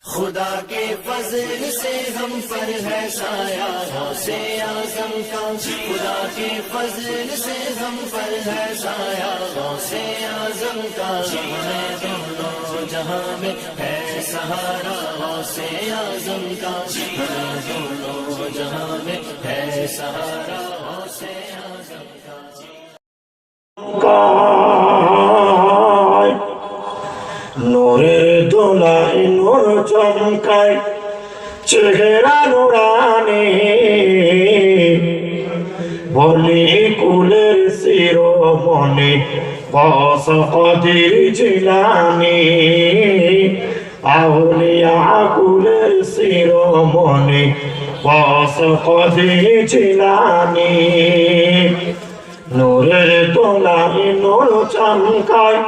खुदा के फजल से हम पर है साया गौसे आजम का। खुदा के फजल से हम पर है साया गौसे आजम का। हमें दोनों जहां में है सहारा गौसे आजम का। हमें दोनों जहां में है सहारा गौसे आजम का। নূরের দোলায় নূর চমকায় চেহারা নুরানি বলি কুলের শিরোমণি গৌস কদির জিলানী আউলিয়া কুলের শিরোমণি গৌস কদির জিলানী নূরের দোলায় নূর চমকায়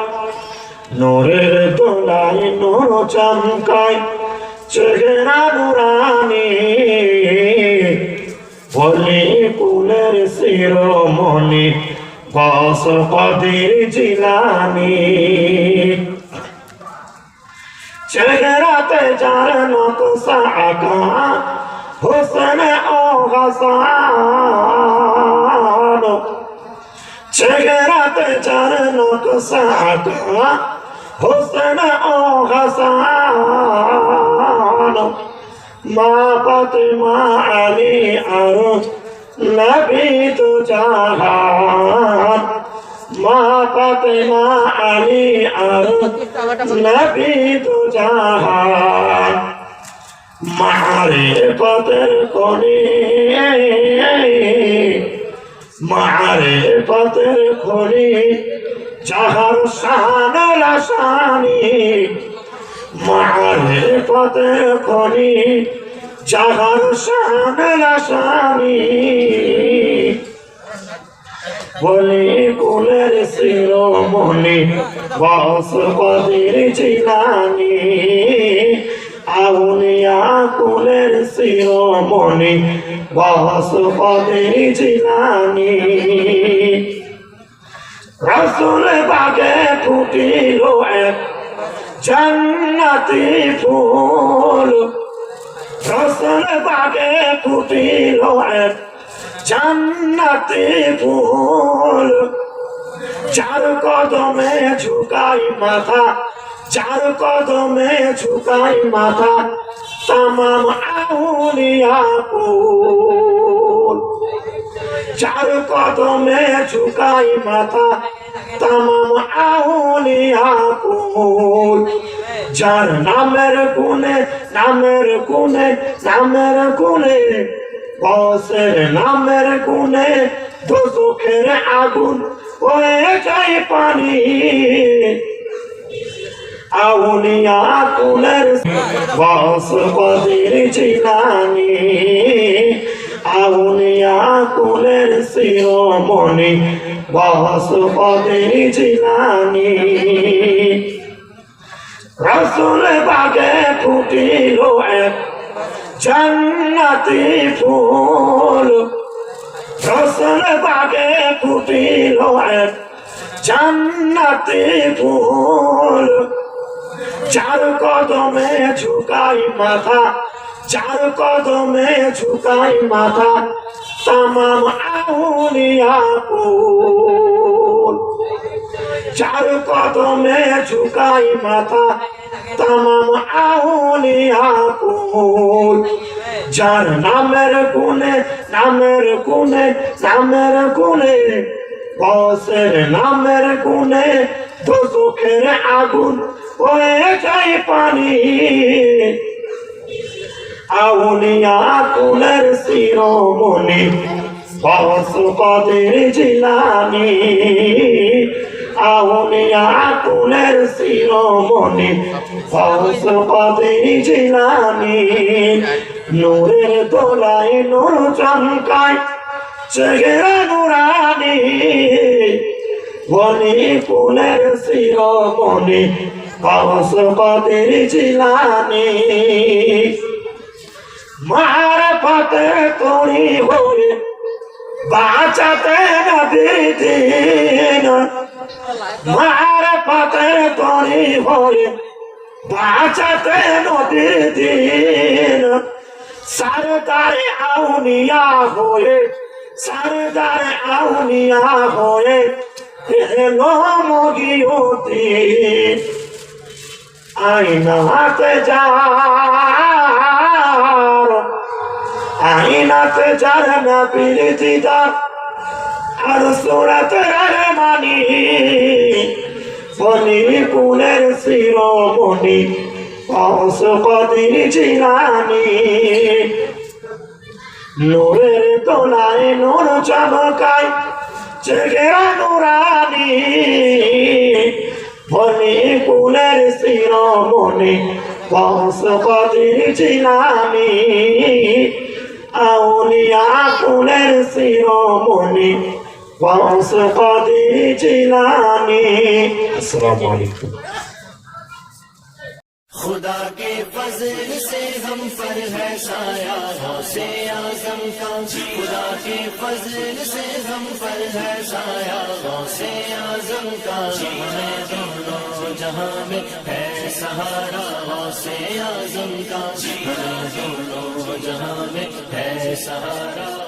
নূরের দোলায় নূর চমকায় চেহারা নুরানি বলি কুলের শিরোমণি গৌস কদির জিলানী চেহারাতে যার নকশা আঁকা হোসেন ও হাসান চেহারাতে যার নকশা আঁকা হোসেন ও হাসান মা ফাতেমা আলী আর নবী তো জাহান মা ফাতেমা আলী আর নবী তো জাহান মারিফতের খনি মারিফতের খনি যাহার শান লাসানি মারিফতের খনি যাহার শান লাসানি বলি কুলের শিরোমণি গৌস কদির জিলানী আউলিয়া কুলের শিরোমণি গৌস কদির জিলানী রসুল বাগে ফুটিল এক জান্নাতি ফুল রসুল বাগে ফুটিল এক জান্নাতি ফুল যার কদমে ঝুকাই মাথা যার কদমে ঝুকাই মাথা তামাম আউলিয়া কুল যার কদমে ঝুকাই মাথা তামাম আউলিয়া কুল যার নামের গুণে নামের গুণে নামের গুণে গৌসের নামের গুণে দোজখের আগুন হয়ে যায় পানি আউলিয়া কুলের গৌস কদির জিলানী আউলিয়া কুলের শিরোমণি গৌস কদির জিলানী রসুল বাগে ফুটিল এক জান্নাতি ফুল রসুল বাগে ফুটিল এক জান্নাতি ফুল যার কদমে ঝুকাই মাথা যার কদমে ঝুকাই মাথা তামাম আউলিয়া কুল যার কদমে ঝুকাই মাথা তামাম আউলিয়া কুল যার নামের গুণে নামের গুণে নামের গুণে গৌসের নামের গুণে দোজখের আগুন হয়ে যায় পানি আউলিয়া কুলের শিরোমণি গৌস কদির জিলানী আউলিয়া কুলের শিরোমণি গৌস কদির জিলানী নূরের দোলায় নূর চমকায় চেহারা নুরানি বলি কুলের শিরোমণি গৌস কদির জিলানী মারফতে তোরি হয়ে বাঁচাতে নবীর দিন মারফতে তোরি হয়ে বাঁচাতে নদীর দিন সরদারে আউনিয়া হয়ে সরদারে আউনিয়া হয়ে এলো মগিয়ুদ্দিন আইনাতে যার নবীর দিদার আর সুরাতে মানি বনি কুলের শিরোমণি গৌস কদির জিলানী নূরের তোলায় নূর চমকায় চেহারা নুরানি বনি কুলের শিরোমণি গৌস কদির জিলানী আউলিয়া কুলের শিরোমণি গৌস কদির জিলানী। আসসালামু আলাইকুম। खुदा के फजल से हम पर है साया गौसे आजम का खुदा के फजल से हम पर है साया गौसे आजम का हमें दोनों जहां में है सहारा गौसे आजम का हमें दोनों जहां में है सहारा।